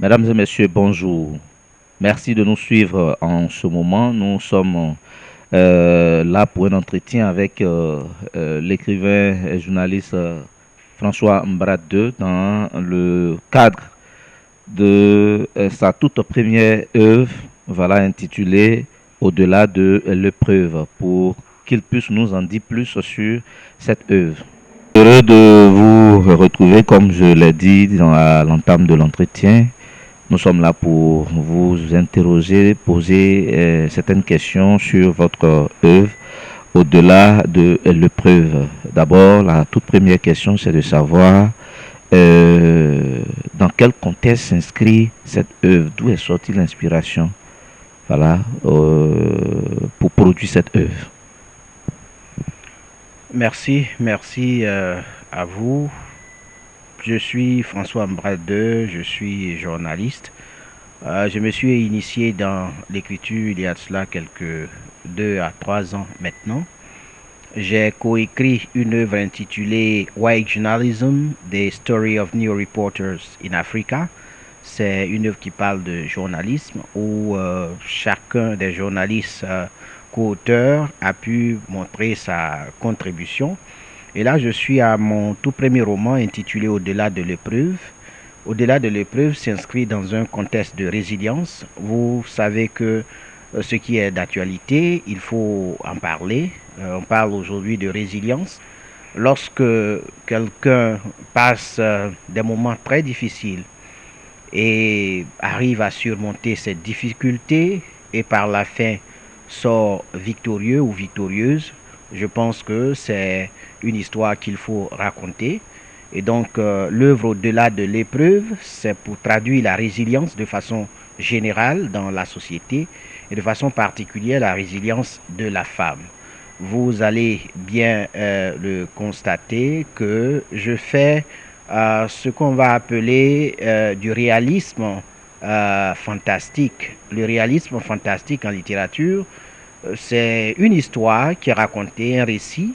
Mesdames et messieurs, bonjour. Merci de nous suivre en ce moment. Nous sommes là pour un entretien avec l'écrivain et journaliste François Mbrat II dans le cadre de sa toute première œuvre, voilà, intitulée Au-delà de l'épreuve, pour qu'il puisse nous en dire plus sur cette œuvre. Heureux de vous retrouver, comme je l'ai dit à l'entame de l'entretien. Nous sommes là pour vous interroger, poser certaines questions sur votre œuvre au-delà de l'épreuve. D'abord, la toute première question, c'est de savoir dans quel contexte s'inscrit cette œuvre, d'où est sortie l'inspiration, voilà, pour produire cette œuvre. Merci à vous. Je suis François Mbradeux, je suis journaliste. Je me suis initié dans l'écriture il y a de cela quelques 2 à 3 ans maintenant. J'ai coécrit une œuvre intitulée White Journalism, The Story of New Reporters in Africa. C'est une œuvre qui parle de journalisme où chacun des journalistes co-auteurs a pu montrer sa contribution. Et là, je suis à mon tout premier roman intitulé Au-delà de l'épreuve. Au-delà de l'épreuve s'inscrit dans un contexte de résilience. Vous savez que ce qui est d'actualité, il faut en parler. On parle aujourd'hui de résilience. Lorsque quelqu'un passe des moments très difficiles et arrive à surmonter cette difficulté et par la fin sort victorieux ou victorieuse, je pense que c'est une histoire qu'il faut raconter. Et donc l'œuvre au-delà de l'épreuve, c'est pour traduire la résilience de façon générale dans la société et de façon particulière la résilience de la femme. Vous allez bien le constater que je fais ce qu'on va appeler du réalisme fantastique. Le réalisme fantastique en littérature, c'est une histoire qui est racontée, un récit,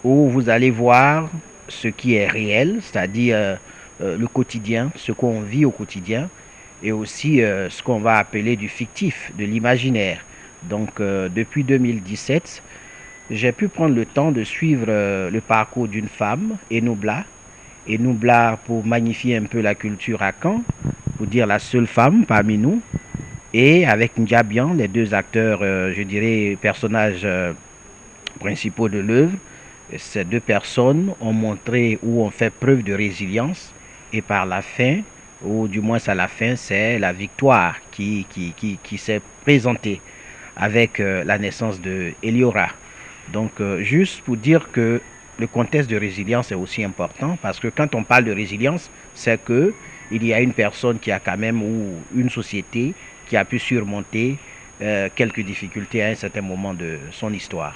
où vous allez voir ce qui est réel, c'est-à-dire le quotidien, ce qu'on vit au quotidien, et aussi ce qu'on va appeler du fictif, de l'imaginaire. Donc depuis 2017, j'ai pu prendre le temps de suivre le parcours d'une femme, Enoubla. Enoubla, pour magnifier un peu la culture à Caen, pour dire la seule femme parmi nous, et avec Ndiabian, les deux acteurs, je dirais, personnages principaux de l'œuvre. Ces deux personnes ont montré ou ont fait preuve de résilience, et par la fin, ou du moins à la fin, c'est la victoire qui s'est présentée avec la naissance de Eliora. Donc, juste pour dire que le contexte de résilience est aussi important, parce que quand on parle de résilience, c'est que il y a une personne qui a quand même, ou une société qui a pu surmonter quelques difficultés à un certain moment de son histoire.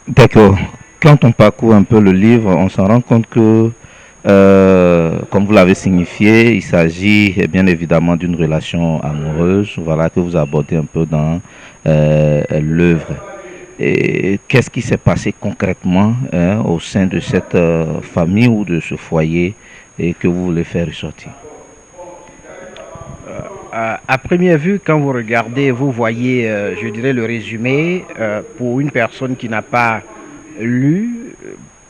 D'accord. Quand on parcourt un peu le livre, on s'en rend compte que, comme vous l'avez signifié, il s'agit bien évidemment d'une relation amoureuse, voilà, que vous abordez un peu dans l'œuvre. Et qu'est-ce qui s'est passé concrètement au sein de cette famille ou de ce foyer et que vous voulez faire ressortir? À première vue, quand vous regardez, vous voyez, je dirais, le résumé. Pour une personne qui n'a pas lu,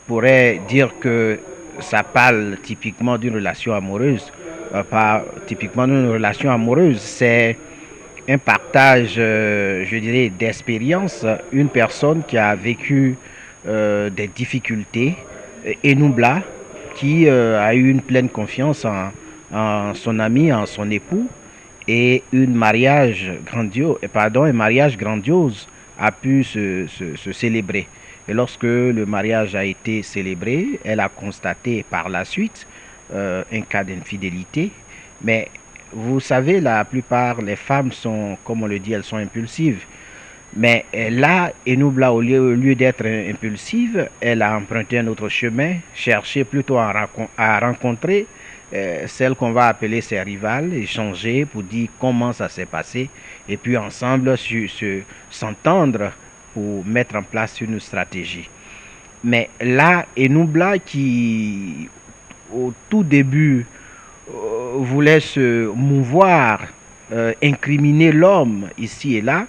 pourrait dire que ça parle typiquement d'une relation amoureuse. Pas typiquement d'une relation amoureuse, c'est un partage, je dirais, d'expérience. Une personne qui a vécu des difficultés, Enoubla, qui a eu une pleine confiance en son ami, en son époux, et un mariage grandiose a pu se célébrer. Et lorsque le mariage a été célébré, elle a constaté par la suite un cas d'infidélité. Mais vous savez, la plupart des femmes sont, comme on le dit, elles sont impulsives. Mais là, Enoubla, au lieu d'être impulsive, elle a emprunté un autre chemin, cherché plutôt à rencontrer celle qu'on va appeler ses rivales, échanger pour dire comment ça s'est passé, et puis ensemble s'entendre pour mettre en place une stratégie. Mais là, Enoubla qui, au tout début, voulait se mouvoir, incriminer l'homme ici et là.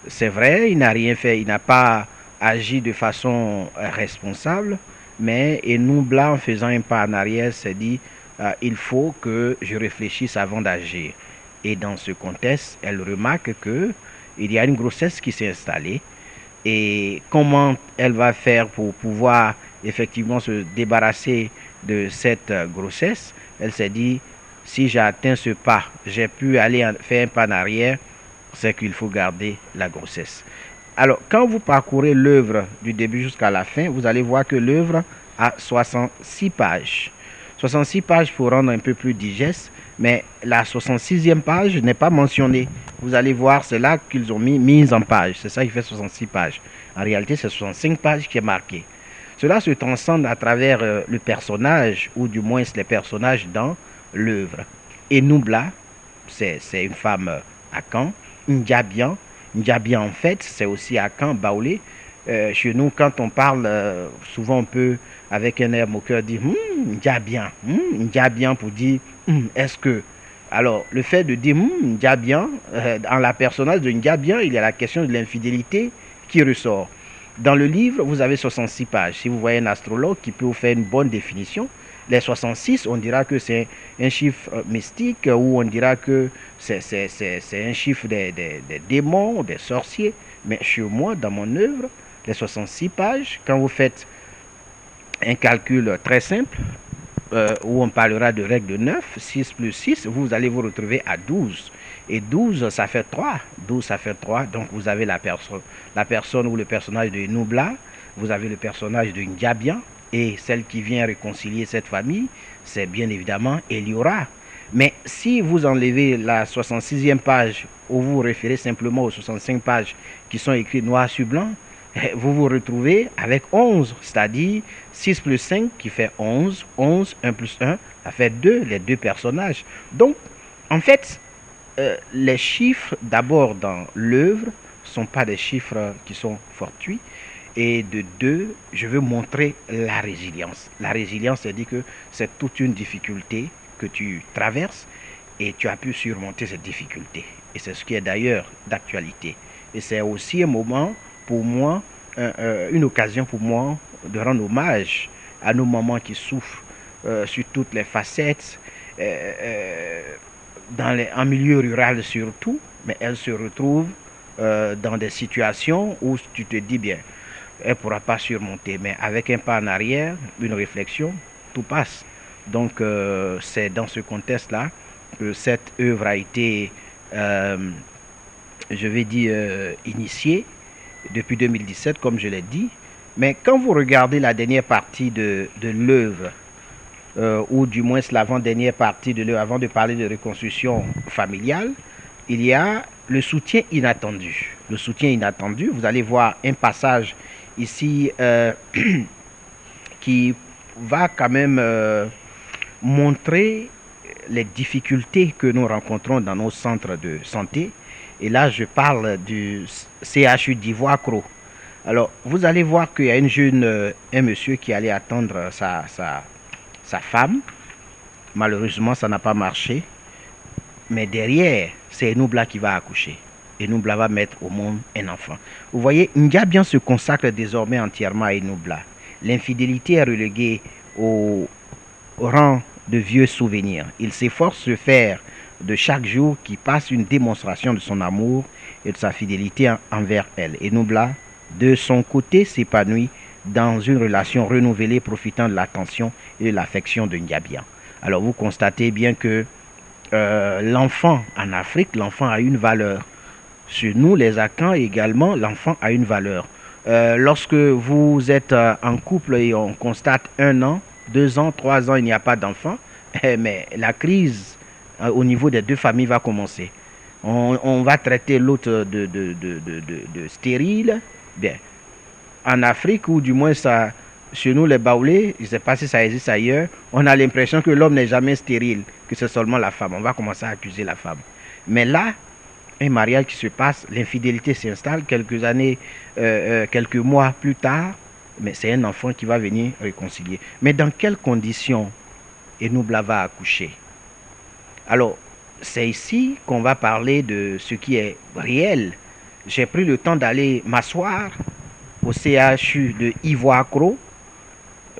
C'est vrai, il n'a rien fait, il n'a pas agi de façon responsable, mais Enoubla, en faisant un pas en arrière, s'est dit il faut que je réfléchisse avant d'agir. Et dans ce contexte, elle remarque que il y a une grossesse qui s'est installée et comment elle va faire pour pouvoir effectivement se débarrasser de cette grossesse. Elle s'est dit, si j'ai atteint ce pas, j'ai pu aller faire un pas en arrière, c'est qu'il faut garder la grossesse. Alors, quand vous parcourez l'œuvre du début jusqu'à la fin, vous allez voir que l'œuvre a 66 pages. 66 pages pour rendre un peu plus digeste, mais la 66e page n'est pas mentionnée. Vous allez voir, c'est là qu'ils ont mis mise en page. C'est ça qui fait 66 pages. En réalité, c'est 65 pages qui est marqué. Cela se transcende à travers le personnage, ou du moins les personnages dans l'œuvre. Enoubla, c'est une femme à Caen. Ndiabian, Ndiabian en fait, c'est aussi à Caen, Baoulé. Chez nous, quand on parle, souvent on peut, avec un air moqueur, dire Ndiabian, Ndiabian pour dire est-ce que. Alors, le fait de dire Ndiabian, dans la personnage de Ndiabian, il y a la question de l'infidélité qui ressort. Dans le livre, vous avez 66 pages. Si vous voyez un astrologue qui peut vous faire une bonne définition, les 66, on dira que c'est un chiffre mystique ou on dira que c'est un chiffre des démons, des sorciers. Mais chez moi, dans mon œuvre, les 66 pages, quand vous faites un calcul très simple, où on parlera de règle de 9, 6 plus 6, vous allez vous retrouver à 12. Et 12, ça fait 3. 12, ça fait 3. Donc, vous avez la personne ou le personnage de Enoubla, vous avez le personnage de Ndiabian, et celle qui vient réconcilier cette famille, c'est bien évidemment Eliora. Mais si vous enlevez la 66e page, ou vous vous référez simplement aux 65 pages qui sont écrites noir sur blanc, vous vous retrouvez avec 11, c'est-à-dire 6 plus 5 qui fait 11, 11, 1 plus 1, ça fait 2, les deux personnages. Donc, en fait, les chiffres, d'abord dans l'œuvre, ne sont pas des chiffres qui sont fortuits. Et de deux, je veux montrer la résilience. La résilience, c'est-à-dire que c'est toute une difficulté que tu traverses et tu as pu surmonter cette difficulté. Et c'est ce qui est d'ailleurs d'actualité. Et c'est aussi un moment pour moi, une occasion pour moi de rendre hommage à nos mamans qui souffrent sur toutes les facettes, en milieu rural surtout, mais elles se retrouvent dans des situations où tu te dis bien, elle ne pourra pas surmonter, mais avec un pas en arrière, une réflexion, tout passe. Donc c'est dans ce contexte-là que cette œuvre a été, je vais dire, initiée depuis 2017, comme je l'ai dit. Mais quand vous regardez la dernière partie de l'œuvre, ou du moins l'avant-dernière partie de l'œuvre, avant de parler de reconstruction familiale, il y a le soutien inattendu. Le soutien inattendu, vous allez voir un passage ici qui va quand même montrer les difficultés que nous rencontrons dans nos centres de santé. Et là, je parle du CHU d'Ivoire-Cro. Alors, vous allez voir qu'il y a un monsieur qui allait attendre sa femme. Malheureusement, ça n'a pas marché. Mais derrière, c'est Enoubla qui va accoucher. Enoubla va mettre au monde un enfant. Vous voyez, Ndiabian se consacre désormais entièrement à Enoubla. L'infidélité est reléguée au rang de vieux souvenirs. Il s'efforce de faire de chaque jour qui passe une démonstration de son amour et de sa fidélité envers elle. Enoubla, de son côté, s'épanouit dans une relation renouvelée profitant de l'attention et de l'affection de Ndiabian. Alors vous constatez bien que l'enfant en Afrique, l'enfant a une valeur. Chez nous, les Akans également, l'enfant a une valeur. Lorsque vous êtes en couple et on constate 1 an, 2 ans, 3 ans, il n'y a pas d'enfant, mais la crise au niveau des deux familles va commencer. On va traiter l'autre de stérile. Bien. En Afrique, ou du moins ça, chez nous les Baoulés, je ne sais pas si ça existe ailleurs, on a l'impression que l'homme n'est jamais stérile, que c'est seulement la femme. On va commencer à accuser la femme. Mais là, un mariage qui se passe, l'infidélité s'installe quelques années, quelques mois plus tard, mais c'est un enfant qui va venir réconcilier. Mais dans quelles conditions Enoubla va accoucher? Alors, c'est ici qu'on va parler de ce qui est réel. J'ai pris le temps d'aller m'asseoir au CHU de Ivoire-Cro,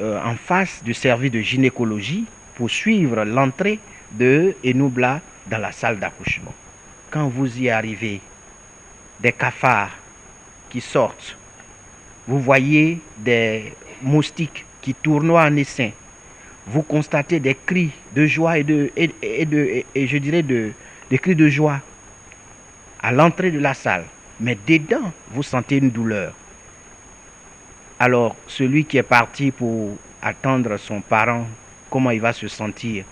en face du service de gynécologie, pour suivre l'entrée de Enoubla dans la salle d'accouchement. Quand vous y arrivez, des cafards qui sortent, vous voyez des moustiques qui tournoient en essaim, vous constatez des cris de joie et je dirais des cris de joie à l'entrée de la salle. Mais dedans, vous sentez une douleur. Alors, celui qui est parti pour attendre son parent, comment il va se sentir?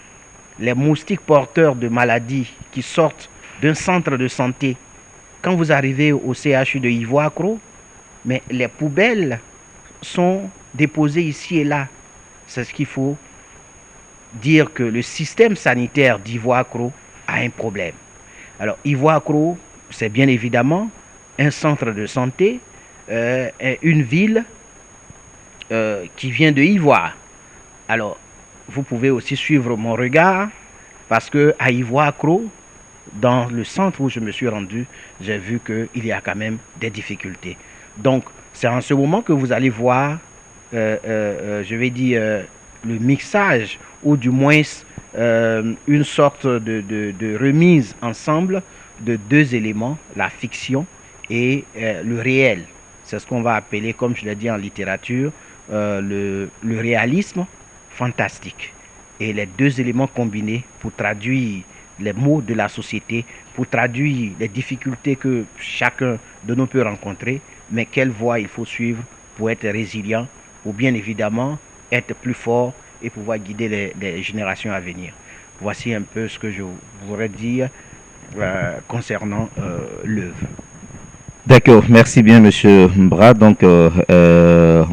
Les moustiques porteurs de maladies qui sortent d'un centre de santé. Quand vous arrivez au CHU de Ivoire-Cro, mais les poubelles sont déposées ici et là. C'est ce qu'il faut dire, que le système sanitaire d'Ivoire-Cro a un problème. Alors, Ivoire-Cro, c'est bien évidemment un centre de santé, une ville qui vient de Ivoire. Alors, vous pouvez aussi suivre mon regard, parce que à Ivoire-Cro, dans le centre où je me suis rendu, j'ai vu qu'il y a quand même des difficultés. Donc, c'est en ce moment que vous allez voir, je vais dire, le mixage, ou du moins une sorte de remise ensemble de deux éléments, la fiction et le réel. C'est ce qu'on va appeler, comme je l'ai dit en littérature, le réalisme fantastique. Et les deux éléments combinés pour traduire les mots de la société, pour traduire les difficultés que chacun de nous peut rencontrer, mais quelle voie il faut suivre pour être résilient, ou bien évidemment être plus fort et pouvoir guider les générations à venir. Voici un peu ce que je voudrais dire concernant l'œuvre. D'accord, merci bien, Monsieur Mbra. Donc,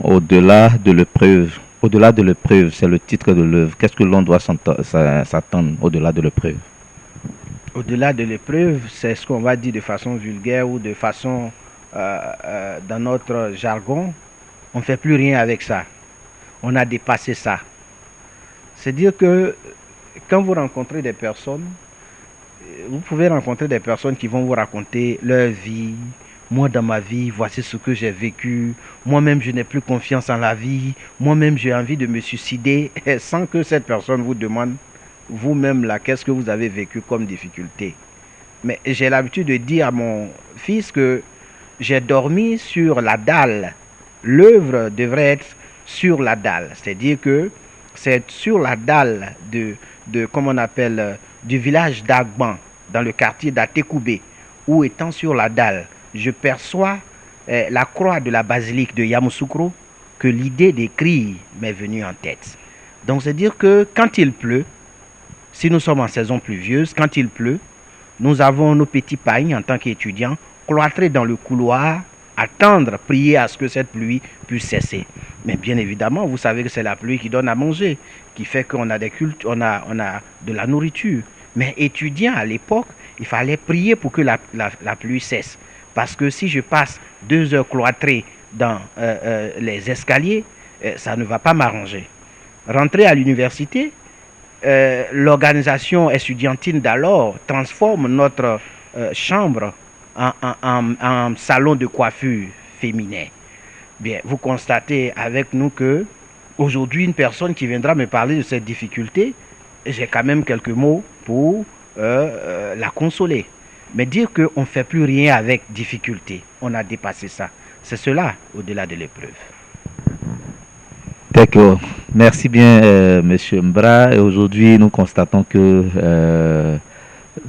au-delà de l'épreuve, c'est le titre de l'œuvre. Qu'est-ce que l'on doit s'attendre au-delà de l'épreuve? Au-delà de l'épreuve, c'est ce qu'on va dire de façon vulgaire ou de façon, dans notre jargon, on ne fait plus rien avec ça. On a dépassé ça. C'est-à-dire que quand vous rencontrez des personnes, vous pouvez rencontrer des personnes qui vont vous raconter leur vie. Moi, dans ma vie, voici ce que j'ai vécu. Moi-même, je n'ai plus confiance en la vie. Moi-même, j'ai envie de me suicider, sans que cette personne vous demande, vous-même là, qu'est-ce que vous avez vécu comme difficulté. Mais j'ai l'habitude de dire à mon fils que j'ai dormi sur la dalle. L'œuvre devrait être sur la dalle. C'est-à-dire que c'est sur la dalle comment on appelle, du village d'Agban, dans le quartier d'Atekoubé, où étant sur la dalle, je perçois la croix de la basilique de Yamoussoukro, que l'idée d'écrire m'est venue en tête. Donc c'est dire que quand il pleut, si nous sommes en saison pluvieuse, quand il pleut, nous avons nos petits pagnes en tant qu'étudiants, cloîtrés dans le couloir, attendre, prier à ce que cette pluie puisse cesser. Mais bien évidemment, vous savez que c'est la pluie qui donne à manger, qui fait qu'on a des cultes, on a de la nourriture. Mais étudiant à l'époque, il fallait prier pour que la pluie cesse. Parce que si je passe 2 heures cloîtré dans les escaliers, ça ne va pas m'arranger. Rentrer à l'université, l'organisation estudiantine d'alors transforme notre chambre en salon de coiffure féminin. Bien, vous constatez avec nous que aujourd'hui, une personne qui viendra me parler de cette difficulté, j'ai quand même quelques mots pour la consoler. Mais dire qu'on ne fait plus rien avec difficulté, on a dépassé ça. C'est cela au-delà de l'épreuve. D'accord. Merci bien, Monsieur Mbra. Et aujourd'hui, nous constatons que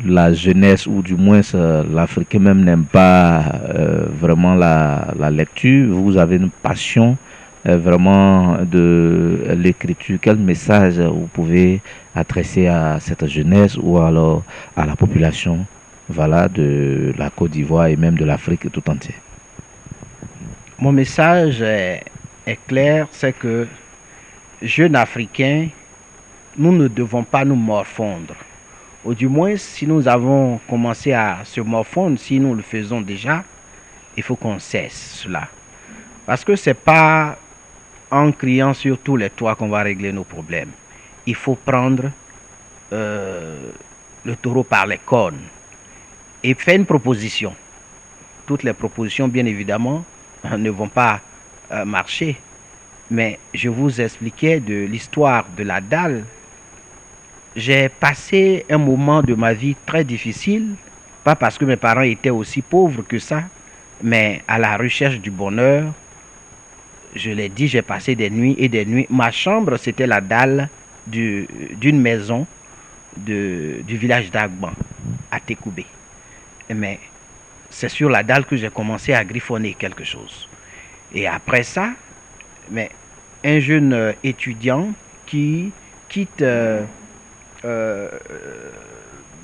la jeunesse, ou du moins l'Africain même, n'aime pas vraiment la lecture. Vous avez une passion vraiment de l'écriture. Quel message vous pouvez adresser à cette jeunesse ou alors à la population, voilà, de la Côte d'Ivoire et même de l'Afrique tout entière? Mon message est clair, c'est que, jeunes Africains, nous ne devons pas nous morfondre. Ou du moins, si nous avons commencé à se morfondre, si nous le faisons déjà, il faut qu'on cesse cela. Parce que ce n'est pas en criant sur tous les toits qu'on va régler nos problèmes. Il faut prendre le taureau par les cornes et fait une proposition. Toutes les propositions, bien évidemment, ne vont pas marcher. Mais je vous expliquais de l'histoire de la dalle. J'ai passé un moment de ma vie très difficile, pas parce que mes parents étaient aussi pauvres que ça, mais à la recherche du bonheur. Je l'ai dit, j'ai passé des nuits et des nuits. Ma chambre, c'était la dalle d'une maison du village d'Agban, à Tekoubé. Mais c'est sur la dalle que j'ai commencé à griffonner quelque chose. Et après ça, mais un jeune étudiant qui quitte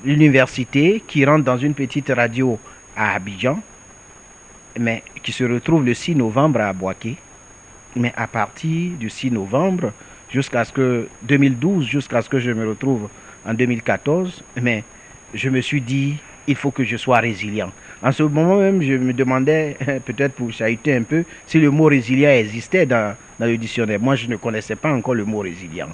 l'université, qui rentre dans une petite radio à Abidjan, mais qui se retrouve le 6 novembre à Boaké. Mais à partir du 6 novembre jusqu'à ce que 2012, jusqu'à ce que je me retrouve en 2014, mais je me suis dit, il faut que je sois résilient. En ce moment même, je me demandais, peut-être pour chahuter un peu, si le mot résilient existait dans le dictionnaire. Moi, je ne connaissais pas encore le mot résilient.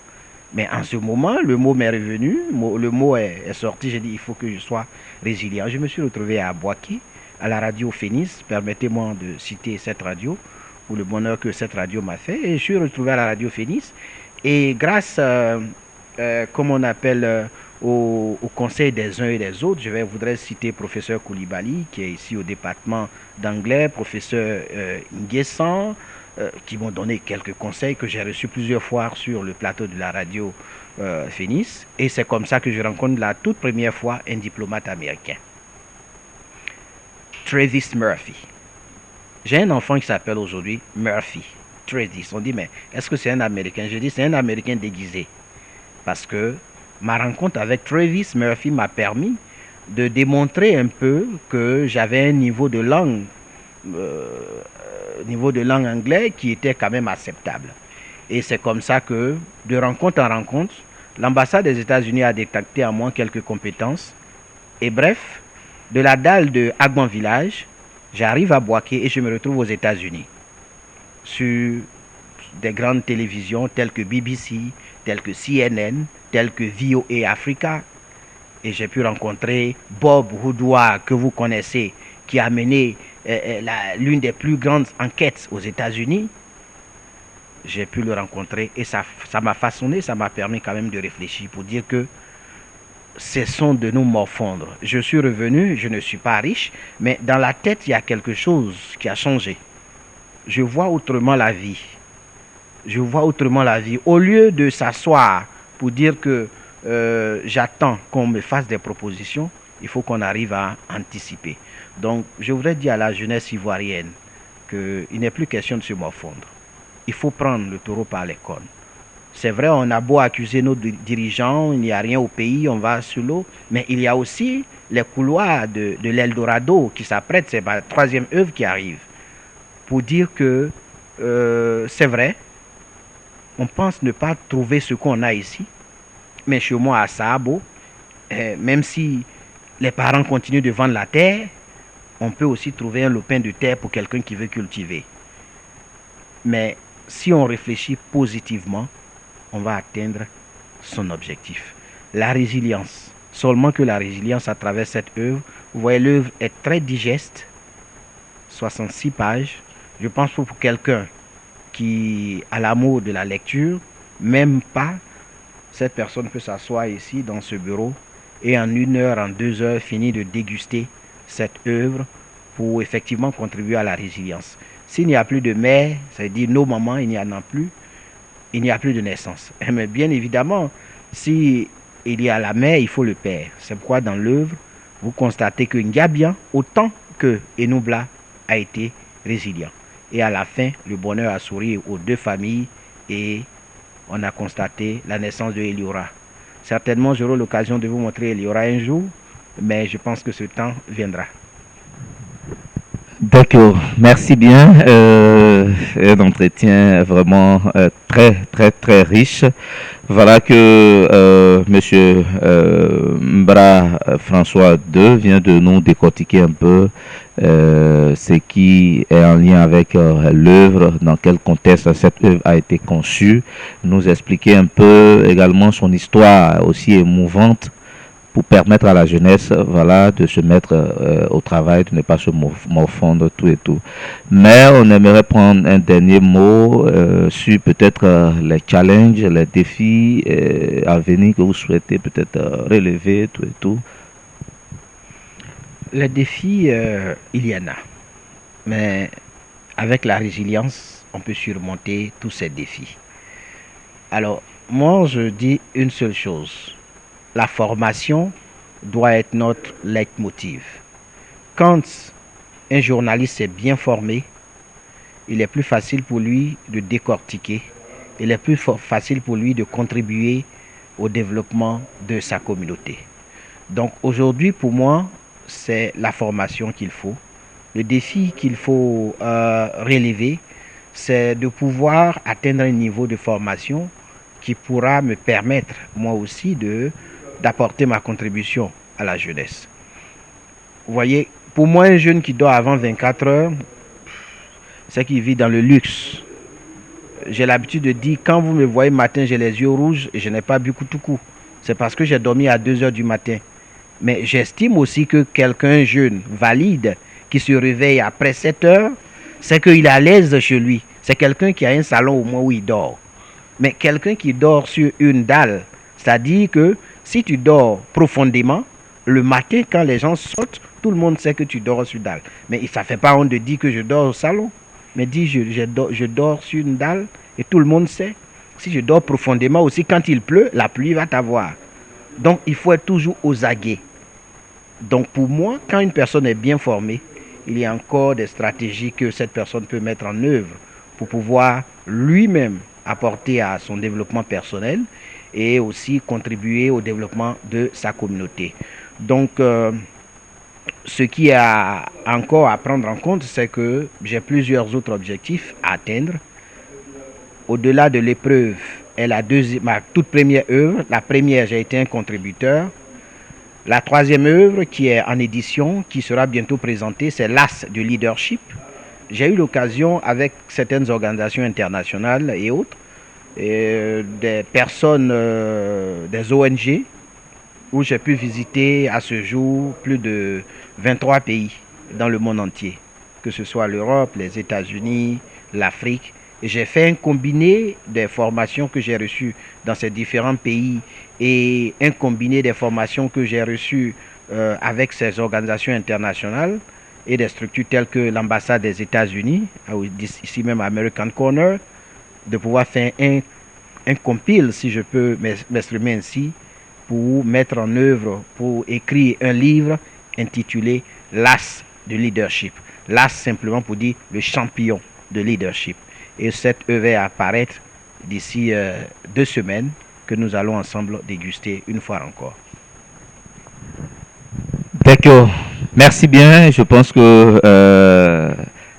Mais en ce moment, le mot m'est revenu, le mot est sorti, j'ai dit, il faut que je sois résilient. Je me suis retrouvé à Boaké, à la radio Phénis, permettez-moi de citer cette radio, pour le bonheur que cette radio m'a fait. Et je suis retrouvé à la radio Phénis. Et grâce, comme on appelle, au conseil des uns et des autres, je voudrais citer professeur Koulibaly, qui est ici au département d'anglais, professeur Nguessan, qui m'ont donné quelques conseils que j'ai reçus plusieurs fois sur le plateau de la radio Phénis. Et c'est comme ça que je rencontre la toute première fois un diplomate américain, Travis Murphy. J'ai un enfant qui s'appelle aujourd'hui Murphy, Travis. On dit, mais est-ce que c'est un Américain? Je dis, c'est un Américain déguisé. Parce que ma rencontre avec Travis Murphy m'a permis de démontrer un peu que j'avais un niveau de langue anglais qui était quand même acceptable. Et c'est comme ça que, de rencontre en rencontre, l'ambassade des États-Unis a détecté en moi quelques compétences. Et bref, de la dalle de Agban Village, j'arrive à Boaké et je me retrouve aux États-Unis, sur des grandes télévisions telles que BBC, telles que CNN, telles que VOA Africa. Et j'ai pu rencontrer Bob Woodward, que vous connaissez, qui a mené l'une des plus grandes enquêtes aux États-Unis. J'ai pu le rencontrer et ça m'a façonné, ça m'a permis quand même de réfléchir pour dire que cessons de nous morfondre. Je suis revenu, je ne suis pas riche, mais dans la tête, il y a quelque chose qui a changé. Je vois autrement la vie. Je vois autrement la vie. Au lieu de s'asseoir pour dire que j'attends qu'on me fasse des propositions, il faut qu'on arrive à anticiper. Donc, je voudrais dire à la jeunesse ivoirienne qu'il n'est plus question de se morfondre. Il faut prendre le taureau par les cornes. C'est vrai, on a beau accuser nos dirigeants, il n'y a rien au pays, on va sur l'eau, mais il y a aussi les couloirs de l'Eldorado qui s'apprêtent, c'est ma troisième œuvre qui arrive, pour dire que c'est vrai, on pense ne pas trouver ce qu'on a ici, mais chez moi à Sahabo, même si les parents continuent de vendre la terre, on peut aussi trouver un lopin de terre pour quelqu'un qui veut cultiver. Mais si on réfléchit positivement, on va atteindre son objectif. La résilience. Seulement que la résilience à travers cette œuvre, vous voyez, l'œuvre est très digeste, 66 pages. Je pense que pour quelqu'un qui a l'amour de la lecture, même pas, cette personne peut s'asseoir ici dans ce bureau et en 1 heure, en 2 heures, finir de déguster cette œuvre pour effectivement contribuer à la résilience. S'il n'y a plus de mère, ça veut dire nos mamans, il n'y en a plus. Il n'y a plus de naissance. Mais bien évidemment, si il y a la mère, il faut le père. C'est pourquoi dans l'œuvre, vous constatez que Ngabian, autant que Enoubla, a été résilient. Et à la fin, le bonheur a souri aux deux familles et on a constaté la naissance de Eliora. Certainement, j'aurai l'occasion de vous montrer Eliora un jour, mais je pense que ce temps viendra. D'accord, merci bien. Un entretien vraiment très riche. Voilà que Monsieur Mbra François II vient de nous décortiquer un peu ce qui est en lien avec l'œuvre, dans quel contexte cette œuvre a été conçue, nous expliquer un peu également son histoire aussi émouvante pour permettre à la jeunesse, voilà, de se mettre au travail, de ne pas se morfondre, tout et tout. Mais on aimerait prendre un dernier mot sur peut-être les challenges, les défis à venir que vous souhaitez peut-être relever, tout et tout. Les défis, il y en a. Mais avec la résilience, on peut surmonter tous ces défis. Alors, moi, je dis une seule chose. La formation doit être notre leitmotiv. Quand un journaliste est bien formé, il est plus facile pour lui de décortiquer. Il est plus facile pour lui de contribuer au développement de sa communauté. Donc aujourd'hui, pour moi, c'est la formation qu'il faut. Le défi qu'il faut relever, c'est de pouvoir atteindre un niveau de formation qui pourra me permettre, moi aussi, d'apporter ma contribution à la jeunesse. Vous voyez, pour moi, un jeune qui dort avant 24 heures, c'est qu'il vit dans le luxe. J'ai l'habitude de dire, quand vous me voyez matin, j'ai les yeux rouges et je n'ai pas bu tout coup. C'est parce que j'ai dormi à 2 heures du matin. Mais j'estime aussi que quelqu'un jeune, valide, qui se réveille après 7 heures, c'est qu'il est à l'aise chez lui. C'est quelqu'un qui a un salon au moins où il dort. Mais quelqu'un qui dort sur une dalle, c'est-à-dire que si tu dors profondément, le matin, quand les gens sautent, tout le monde sait que tu dors sur une dalle. Mais ça ne fait pas honte de dire que je dors au salon. Mais dis, je dors sur une dalle et tout le monde sait. Si je dors profondément aussi, quand il pleut, la pluie va t'avoir. Donc, il faut être toujours aux aguets. Donc, pour moi, quand une personne est bien formée, il y a encore des stratégies que cette personne peut mettre en œuvre pour pouvoir lui-même apporter à son développement personnel et aussi contribuer au développement de sa communauté. Donc, ce qui a encore à prendre en compte, c'est que j'ai plusieurs autres objectifs à atteindre. Au-delà de l'épreuve est ma toute première œuvre. La première, j'ai été un contributeur. La troisième œuvre qui est en édition, qui sera bientôt présentée, c'est l'As du leadership. J'ai eu l'occasion avec certaines organisations internationales et autres, des personnes, des ONG, où j'ai pu visiter à ce jour plus de 23 pays dans le monde entier, que ce soit l'Europe, les États-Unis, l'Afrique. Et j'ai fait un combiné des formations que j'ai reçues dans ces différents pays et un combiné des formations que j'ai reçues avec ces organisations internationales et des structures telles que l'ambassade des États-Unis, ici même American Corner, de pouvoir faire un compile, si je peux m'exprimer ainsi, pour mettre en œuvre, pour écrire un livre intitulé L'As de leadership. L'As simplement pour dire le champion de leadership. Et cette œuvre va apparaître d'ici 2 semaines que nous allons ensemble déguster une fois encore. D'accord. Merci bien. Je pense que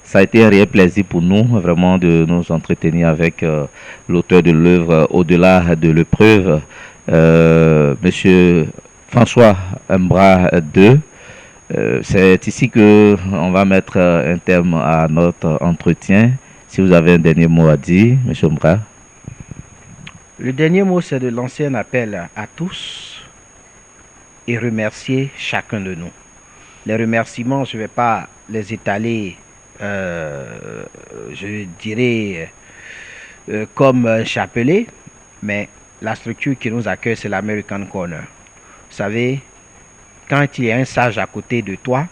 ça a été un réel plaisir pour nous, vraiment, de nous entretenir avec l'auteur de l'œuvre Au-delà de l'épreuve, Monsieur François Mbra II. C'est ici que on va mettre un terme à notre entretien. Si vous avez un dernier mot à dire, Monsieur Mbra. Le dernier mot, c'est de lancer un appel à tous et remercier chacun de nous. Les remerciements, je ne vais pas les étaler, je dirais, comme un chapelet, mais la structure qui nous accueille, c'est l'American Corner. Vous savez, quand il y a un sage à côté de toi,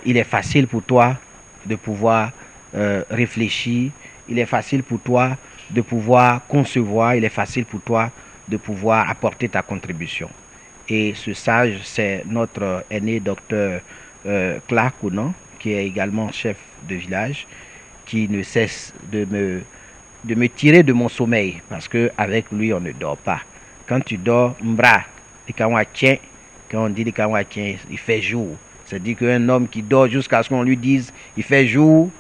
il est facile pour toi de pouvoir réfléchir, il est facile pour toi de pouvoir concevoir, il est facile pour toi de pouvoir apporter ta contribution. Et ce sage, c'est notre aîné docteur Clark Ounan, qui est également chef de village, qui ne cesse de me tirer de mon sommeil, parce qu'avec lui, on ne dort pas. Quand tu dors, mbra, quand on dit il fait jour. C'est-à-dire qu'un homme qui dort jusqu'à ce qu'on lui dise il fait jour,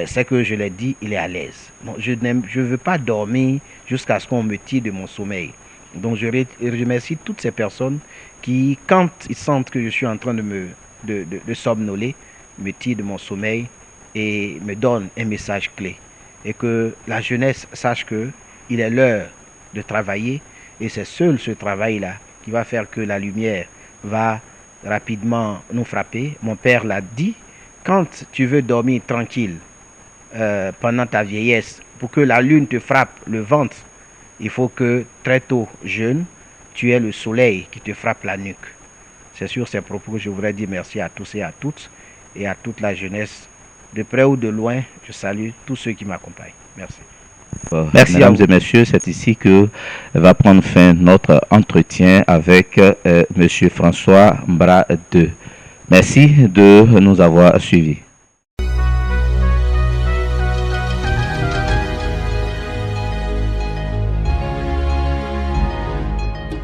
c'est que je l'ai dit, il est à l'aise. Bon, je ne veux pas dormir jusqu'à ce qu'on me tire de mon sommeil. Donc je remercie toutes ces personnes qui, quand ils sentent que je suis en train de somnoler, me tirent de mon sommeil et me donnent un message clé. Et que la jeunesse sache qu'il est l'heure de travailler et c'est seul ce travail-là qui va faire que la lumière va rapidement nous frapper. Mon père l'a dit, quand tu veux dormir tranquille pendant ta vieillesse, pour que la lune te frappe le ventre, il faut que très tôt, jeune, tu aies le soleil qui te frappe la nuque. C'est sur ces propos que je voudrais dire merci à tous et à toutes, et à toute la jeunesse. De près ou de loin, je salue tous ceux qui m'accompagnent. Merci. Merci mesdames et messieurs, c'est ici que va prendre fin notre entretien avec Monsieur François Mbra II. Merci de nous avoir suivis.